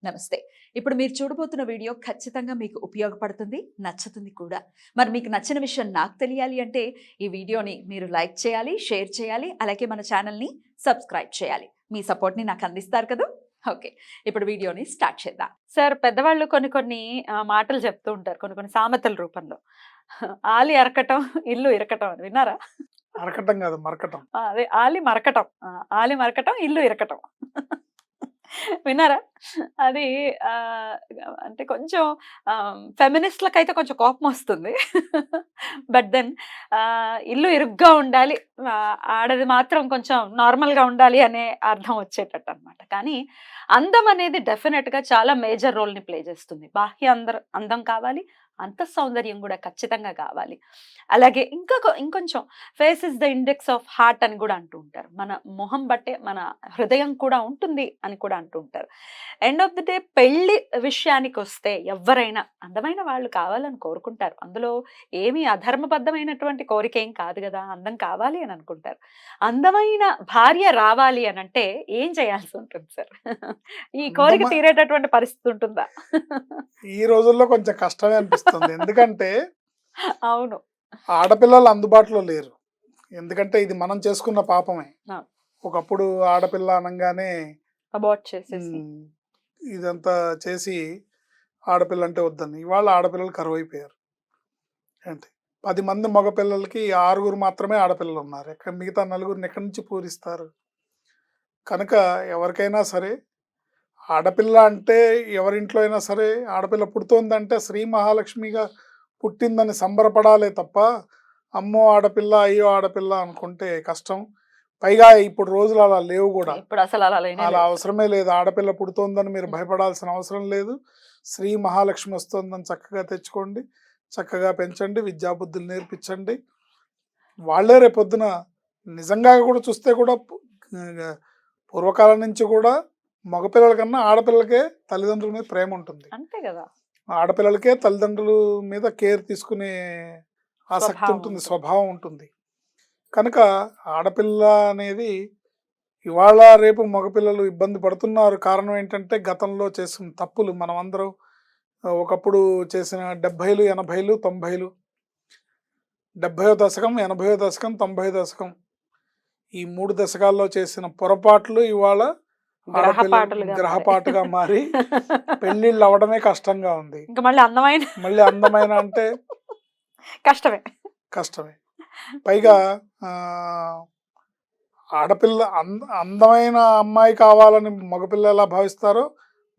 నమస్తే. ఇప్పుడు మీరు చూడబోతున్న వీడియో ఖచ్చితంగా మీకు ఉపయోగపడుతుంది, నచ్చుతుంది కూడా. మరి మీకు నచ్చిన విషయం నాకు తెలియాలి అంటే ఈ వీడియోని మీరు లైక్ చేయాలి, షేర్ చేయాలి, అలాగే మన ఛానల్‌ని సబ్స్క్రైబ్ చేయాలి. మీ సపోర్ట్‌ని నాకు అందిస్తారు కదూ! ఓకే. ఇప్పుడు వీడియోని స్టార్ట్ చేద్దాం. సార్ పెద్దవాళ్ళు కొన్ని కొన్ని మాటలు చెప్తూ ఉంటారు. కొన్ని కొన్ని సామెతల రూపంలో. ఆలి అరకటం, ఇల్లు ఇరకటం అని విన్నారా? అరకటం కాదు మరకటం. అదే ఆలి మరకటం. ఆలి మరకటం, ఇల్లు ఇరకటం. విన్నారా? అది ఆహ్, అంటే కొంచెం ఫెమినిస్ట్‌లకైతే కొంచెం కోపమొస్తుంది. బట్ దెన్ ఇల్లు ఇరుగ్గా ఉండాలి. ఆడది మాత్రం కొంచెం నార్మల్‌గా ఉండాలి అనే అర్థం వచ్చేటట్టనమాట. కానీ అందం అనేది డెఫినెట్‌గా చాలా మేజర్ రోల్‌ని ప్లే చేస్తుంది. బాహ్య అందం కావాలి. అంతఃసౌందర్యం కూడా ఖచ్చితంగా కావాలి. అలాగే ఇంకొంచెం face is the index of heart అని కూడా అంటూ ఉంటారు. మన మొహం బట్టే మన హృదయం కూడా ఉంటుంది అని కూడా అంటూ ఉంటారు. ఎండ్ ఆఫ్ ది డే పెళ్లి విషయానికొస్తే ఎవ్వరైనా అందమైన వాళ్ళు కావాలని కోరుకుంటారు. అందులో ఏమీ అధర్మబద్ధమైనటువంటి కోరిక ఏం కాదు గదా! అందం కావాలి అని అనుకుంటారు. అందమైన భార్య రావాలి అనంటే ఏం చేయాల్సి ఉంటుంది సార్? ఈ కోరిక అందమ తీరేటటువంటి పరిస్థితి ఉంటుందా? ఈ రోజుల్లో కొంచెం కష్టమే అనిపిస్తుంది. ఎందుకంటే అవును. ఆడపిల్లలు అందుబాటులో లేరు. ఎందుకంటే ఇది మనం చేసుకున్న పాపమే. ఆ! ఒకప్పుడు ఆడపిల్ల అనంగానే అబార్ట్ చేసేసి. హ్మ్, ఇదంతా చేసి ఆడపిల్ల అంటే వద్దని. ఇవాళ ఆడపిల్లలు కరువైపోయారు. ఏంటి 10 మంది మగపిల్లలకి 6 మాత్రమే ఆడపిల్లలున్నారు. మిగతా నలుగురిని ఎక్కడి నుంచి పూరిస్తారు? కనుక ఎవరికైనా సరే ఆడపిల్ల అంటే ఎవరింట్లో అయినా సరే ఆడపిల్ల పుడుతోందంటే శ్రీ మహాలక్ష్మిగా పుట్టిందని సంబరపడాలే తప్ప అమ్మో ఆడపిల్ల అయ్యో ఆడపిల్ల అనుకుంటే కష్టం. పైగా ఇప్పుడు రోజులు అలా లేవు కూడా. ఇప్పుడు అసలు అలా లేనే అలా లేదు. అవసరమే లేదు. ఆడపిల్ల పుడుతోందని మీరు భయపడాల్సిన అవసరం లేదు. శ్రీ మహాలక్ష్మి వస్తోందని చక్కగా తెచ్చుకోండి, చక్కగా పెంచండి, విద్యాబుద్ధులు నేర్పించండి. వాళ్ళే రేపొద్దున నిజంగా కూడా చూస్తే కూడా పూర్వకాలం నుంచి కూడా మగపిల్లల కన్నా ఆడపిల్లలకే తల్లిదండ్రుల మీద ప్రేమ ఉంటుంది. అంతే కదా! ఆడపిల్లలకే తల్లిదండ్రుల మీద కేర్ తీసుకునే ఆసక్తి స్వభావం ఉంటుంది, ఉంటుంది. స్వభావం ఉంటుంది. కనుక ఆడపిల్ల అనేది ఇవాళ రేపు మగపిల్లలు ఇబ్బంది పడుతున్నారు. కారణం ఏంటంటే గతంలో చేసిన తప్పులు. మనం అందరం ఒకప్పుడు చేసిన 70లు 80లు 90లు 70వ దశకం 80వ దశకం 90వ దశకం ఈ 3 దశకాల్లో చేసిన పొరపాట్లు ఇవాళ గ్రహపాటులుగా మారాయి. గ్రహపాటుగా మారి పెళ్ళిళ్ళు అవ్వడమే కష్టంగా ఉంది. ఇంకా మళ్ళీ అందమైన మళ్ళీ అందమైన అంటే కష్టమే. కష్టమే. పైగా ఆ, ఆడపిల్ల అందమైన అమ్మాయి కావాలని మగపిల్ల ఎలా భావిస్తారో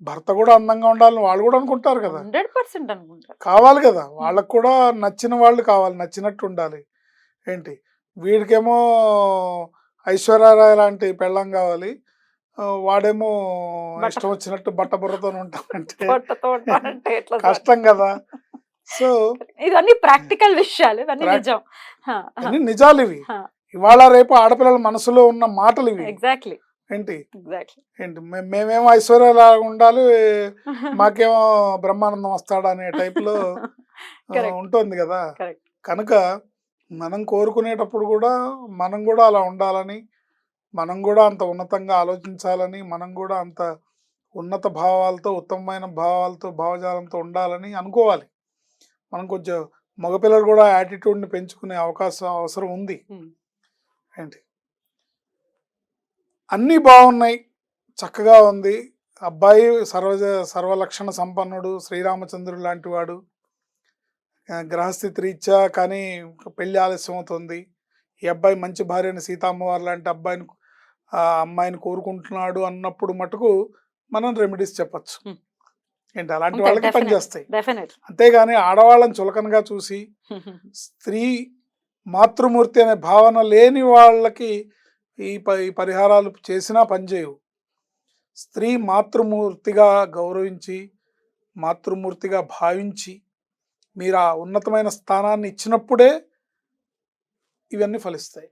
భర్త కూడా అందంగా ఉండాలని వాళ్ళు కూడా అనుకుంటారు కదా. 100% అనుకుంటారు. కావాలి కదా, వాళ్ళకు కూడా నచ్చిన వాళ్ళు కావాలి, నచ్చినట్టు ఉండాలి. ఏంటి వీడికేమో ఐశ్వర్యరాయ్ లాంటి పెళ్ళం కావాలి, వాడేమో బట్ట ఇష్టం వచ్చినట్టు బట్ట బుర్రతో ఉంటానంటే పొట్టతో ఉంటారంటే ఎట్లా సార్? కష్టం కదా. సో ఇవన్నీ ప్రాక్టికల్ విషయాలు. ఇవన్నీ ప్రాక్- నిజం. అన్ని నిజాలు ఇవి. ఇవాళ రేపు ఆడపిల్లల మనసులో ఉన్న మాటలు ఇవి. ఎగ్జాక్ట్లీ. ఏంటి ఎగ్జాక్ట్లీ. ఏంటి మేమేమో ఐశ్వర్యలాగా ఉండాలి, మాకేమో బ్రహ్మానందం వస్తాడా అనే టైప్లో కరెక్ట్. ఉంటుంది కదా. కరెక్ట్. కనుక మనం కోరుకునేటప్పుడు కూడా మనం కూడా అలా ఉండాలని, మనం కూడా అంత ఉన్నతంగా ఆలోచించాలని, మనం కూడా అంత ఉన్నత భావాలతో ఉత్తమమైన భావాలతో భావజాలంతో ఉండాలని అనుకోవాలి. మనం కొంచెం మగపిల్లలు కూడా యాటిట్యూడ్ని పెంచుకునే అవసరం ఉంది. ఏంటి అన్నీ బాగున్నాయి, చక్కగా ఉంది, అబ్బాయి సర్వలక్షణ సంపన్నుడు, శ్రీరామచంద్రుడు లాంటి వాడు, గ్రహస్థితి రీత్యా కానీ పెళ్లి ఆలస్యం అవుతుంది, ఈ అబ్బాయి మంచి భార్యని సీతమ్మవారు లాంటి అమ్మాయిని కోరుకుంటున్నాడు అన్నప్పుడు మటుకు మనం రెమెడీస్ చెప్పచ్చు. ఏంటి అలాంటి వాళ్ళకి పనిచేస్తాయి. అంతేగాని ఆడవాళ్ళని చులకనగా చూసి స్త్రీ మాతృమూర్తి అనే భావన లేని వాళ్ళకి ఈ పరిహారాలు చేసినా పనిచేయవు. స్త్రీ మాతృమూర్తిగా గౌరవించి, మాతృమూర్తిగా భావించి మీరు ఆ ఉన్నతమైన స్థానాన్ని ఇచ్చినప్పుడే ఇవన్నీ ఫలిస్తాయి.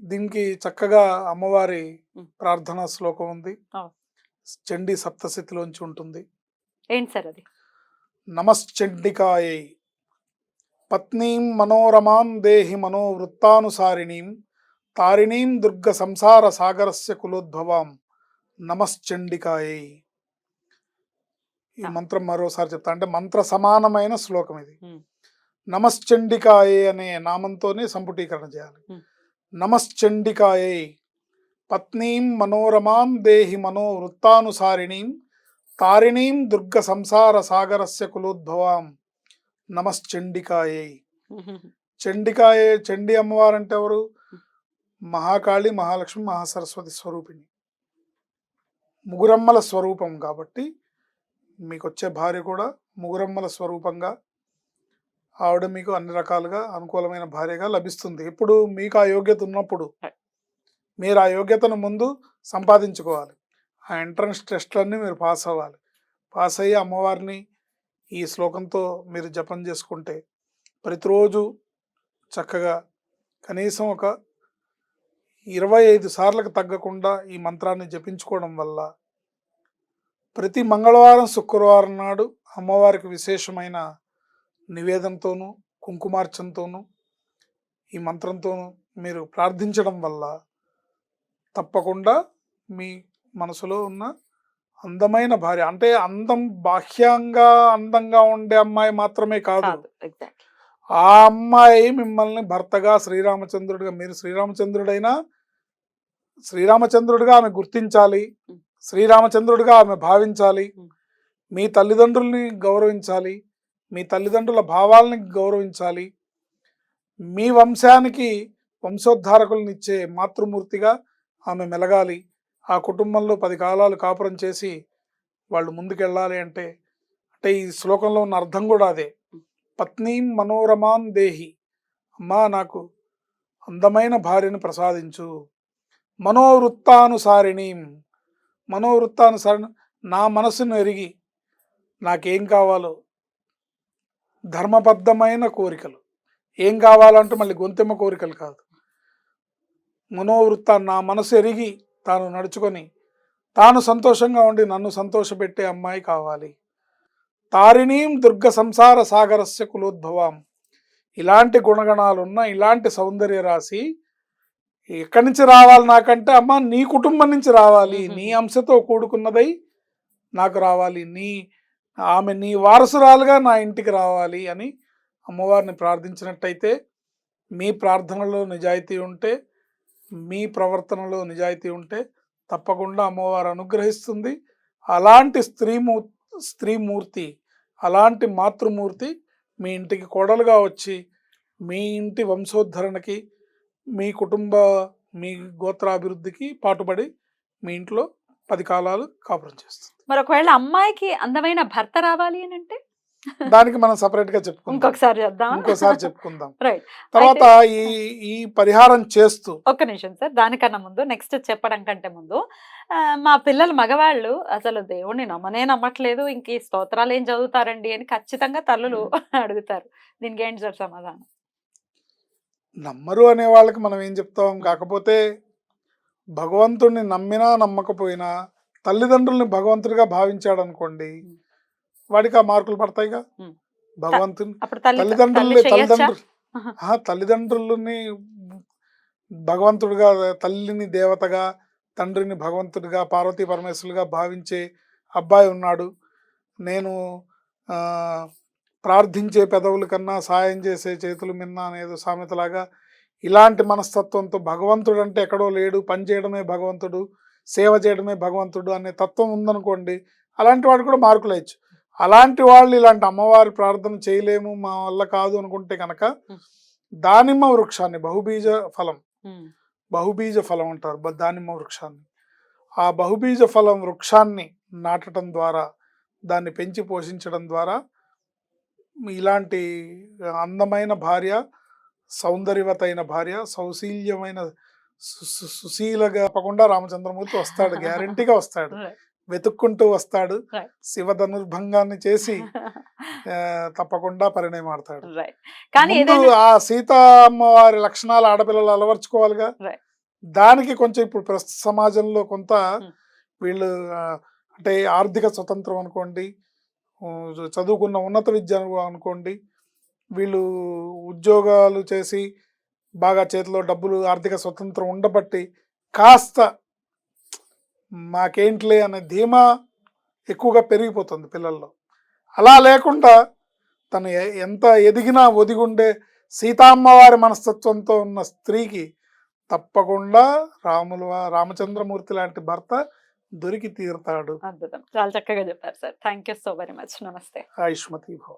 దీనికి చక్కగా అమ్మవారి ప్రార్థనా శ్లోకం ఉంది, చండీ సప్తశతిలోంచి ఉంటుంది. ఏంటి సార్ అది? నమశ్చండికాయై పత్నీం మనోరమాం దేహి మనోవృత్తానుసారిణీం తారిణీం దుర్గ సంసార సాగరస్య కులోద్భవాం నమశ్చండికాయై. ఈ ఆ. మంత్రం మరోసారి చెప్తా, అంటే మంత్ర సమానమైన శ్లోకం ఇది. ఉమ్, నమశ్చండికాయే అనే నామంతోనే సంపుటీకరణ చేయాలి. ఉమ్, నమశ్చండికాయై పత్నీం మనోరమాం దేహి మనో వృత్తానుసారిణీం తారిణీం దుర్గ సంసార సాగరస్య కులోద్భవాం నమశ్చండికాయై. ఉమ్, చండికాయే, చండి అమ్మవారంటే ఎవరు? మహాకాళి, మహాలక్ష్మి, మహాసరస్వతి స్వరూపిణి, ముగురమ్మల స్వరూపం. కాబట్టి మీకు వచ్చే భార్య కూడా ముగురమ్మల స్వరూపంగా ఆవిడ మీకు అన్ని రకాలుగా అనుకూలమైన భార్యగా లభిస్తుంది. ఇప్పుడు మీకు ఆ యోగ్యత ఉన్నప్పుడు మీరు ఆ యోగ్యతను ముందు సంపాదించుకోవాలి. ఆ ఎంట్రన్స్ టెస్ట్లన్నీ మీరు పాస్ అవ్వాలి. పాస్ అయ్యి అమ్మవారిని ఈ శ్లోకంతో మీరు జపం చేసుకుంటే ప్రతిరోజు చక్కగా కనీసం ఒక 25 సార్లకు తగ్గకుండా ఈ మంత్రాన్ని జపించుకోవడం వల్ల ప్రతి మంగళవారం, శుక్రవారం నాడు అమ్మవారికి విశేషమైన నివేదనతోనూ కుంకుమార్చనతోనూ ఈ మంత్రంతోనూ మీరు ప్రార్థించడం వల్ల తప్పకుండా మీ మనసులో ఉన్న అందమైన భార్య, అంటే అందం బాహ్యంగా అందంగా ఉండే అమ్మాయి మాత్రమే కాదు, కాదు ఎగ్జాక్ట్లీ. ఆ అమ్మాయి మిమ్మల్ని భర్తగా శ్రీరామచంద్రుడిగా, మీరు శ్రీరామచంద్రుడైనా శ్రీరామచంద్రుడిగా ఆమె గుర్తించాలి, శ్రీరామచంద్రుడిగా ఆమె భావించాలి, మీ తల్లిదండ్రుల్ని గౌరవించాలి, మీ తల్లిదండ్రుల భావాల్ని గౌరవించాలి, మీ వంశానికి వంశోద్ధారకులనిచ్చే మాతృమూర్తిగా ఆమె మెలగాలి. ఆ కుటుంబంలో 10 కాలాలు కాపురం చేసి వాళ్ళు ముందుకెళ్ళాలి. అంటే అంటే ఈ శ్లోకంలో ఉన్న అర్థం కూడా అదే. పత్నీం మనోరమాం దేహి, అమ్మా నాకు అందమైన భార్యను ప్రసాదించు. మనోవృత్తానుసారిణీం, మనోవృత్తానుసారిణి, నా మనసును ఎరిగి నాకేం కావాలో, ధర్మబద్ధమైన కోరికలు ఏం కావాలంటే మళ్ళీ గొంతెమ్మ కోరికలు కాదు, మనోవృత్తాన్ని నా మనసు ఎరిగి తాను నడుచుకొని తాను సంతోషంగా ఉండి నన్ను సంతోషపెట్టే అమ్మాయి కావాలి. తారిణీం దుర్గ సంసార సాగరస్య కులోద్భవాం, ఇలాంటి గుణగణాలున్న ఇలాంటి సౌందర్య రాశి ఎక్కడి నుంచి రావాలి నాకంటే, అమ్మ నీ కుటుంబం నుంచి రావాలి, నీ అంశతో కూడుకున్నదై నాకు రావాలి, ఆమె నీ వారసురాలుగా నా ఇంటికి రావాలి అని అమ్మవారిని ప్రార్థించినట్టయితే, మీ ప్రార్థనలో నిజాయితీ ఉంటే, మీ ప్రవర్తనలో నిజాయితీ ఉంటే తప్పకుండా అమ్మవారు అనుగ్రహిస్తుంది. అలాంటి స్త్రీమూర్తి, అలాంటి మాతృమూర్తి మీ ఇంటికి కోడలుగా వచ్చి మీ ఇంటి వంశోద్ధరణకి, మీ మీ గోత్రాభివృద్ధికి పాటుపడి మీ ఇంట్లో 10 కాలాలు కాపురం చేస్తుంది. మరి ఒకవేళ అమ్మాయికి అందమైన భర్త రావాలి అని అంటే దానికి మనం సపరేట్ గా చెప్పుకుందాం, ఇంకోసారి చెప్పుకుందాం. రైట్. తర్వాత ఈ పరిహారం చేస్తూ ఒక్క నిమిషం సార్, దానికన్నా ముందు నెక్స్ట్ చెప్పడం కంటే ముందు మా పిల్లలు మగవాళ్ళు అసలు దేవుణ్ణి నమ్మట్లేదు, ఇంక ఈ స్తోత్రాలు ఏం చదువుతారండి అని ఖచ్చితంగా తల్లులు అడుగుతారు. దీనికి ఏంటి సార్ సమాధానం? నమ్మరు అనే వాళ్ళకి మనం ఏం చెప్తాం, కాకపోతే భగవంతుడిని నమ్మినా నమ్మకపోయినా తల్లిదండ్రుల్ని భగవంతుడిగా భావించాడు అనుకోండి, వాడికి ఆ మార్కులు పడతాయిగా. భగవంతుని తల్లిదండ్రులని భగవంతుడిగా, తల్లిని దేవతగా, తండ్రిని భగవంతుడిగా, పార్వతీ పరమేశ్వరులుగా భావించే అబ్బాయి ఉన్నాడు. నేను ప్రార్థించే పెదవుల కన్నా సాయం చేసే చేతులు మిన్న అనేది సామెతలాగా ఇలాంటి మనస్తత్వంతో భగవంతుడు అంటే ఎక్కడో లేడు, పని చేయడమే భగవంతుడు, సేవ చేయడమే భగవంతుడు అనే తత్వం ఉందనుకోండి, అలాంటి వాడు కూడా మార్కులు వేయచ్చు. అలాంటి వాళ్ళు ఇలాంటి అమ్మవారి ప్రార్థన చేయలేము, మా వల్ల కాదు అనుకుంటే కనుక దానిమ్మ వృక్షాన్ని, బహుబీజ ఫలం అంటారు దానిమ్మ వృక్షాన్ని, ఆ బహుబీజ ఫలం వృక్షాన్ని నాటడం ద్వారా, దాన్ని పెంచి పోషించడం ద్వారా ఇలాంటి అందమైన భార్య, సౌందర్యవతైన భార్య, సౌశీల్యమైన సుశీలగా తప్పకుండా రామచంద్రమూర్తి వస్తాడు, గ్యారంటీగా వస్తాడు, వెతుక్కుంటూ వస్తాడు, శివ ధనుర్భంగాన్ని చేసి తప్పకుండా పరిణయమాడతాడు. ఆ సీతా అమ్మవారి లక్షణాలు ఆడపిల్లలు అలవర్చుకోవాలిగా. దానికి కొంచెం ఇప్పుడు ప్రస్తుత సమాజంలో కొంత వీళ్ళు అంటే ఆర్థిక స్వతంత్రం అనుకోండి, చదువుకున్న ఉన్నత విద్య అనుకోండి, వీళ్ళు ఉద్యోగాలు చేసి బాగా చేతిలో డబ్బులు, ఆర్థిక స్వతంత్రం ఉండబట్టి కాస్త మాకేంట్లే అనే ధీమా ఎక్కువగా పెరిగిపోతుంది పిల్లల్లో. అలా లేకుండా తను ఎంత ఎదిగినా ఒదిగుండే సీతామ్మవారి మనస్తత్వంతో ఉన్న స్త్రీకి తప్పకుండా రామచంద్రమూర్తి లాంటి భర్త దొరికి తీరుతాడు. అద్భుతం. చాలా చక్కగా చెప్పారు sir. Thank you so very much. నమస్తే. ఆయుష్మతి భవ.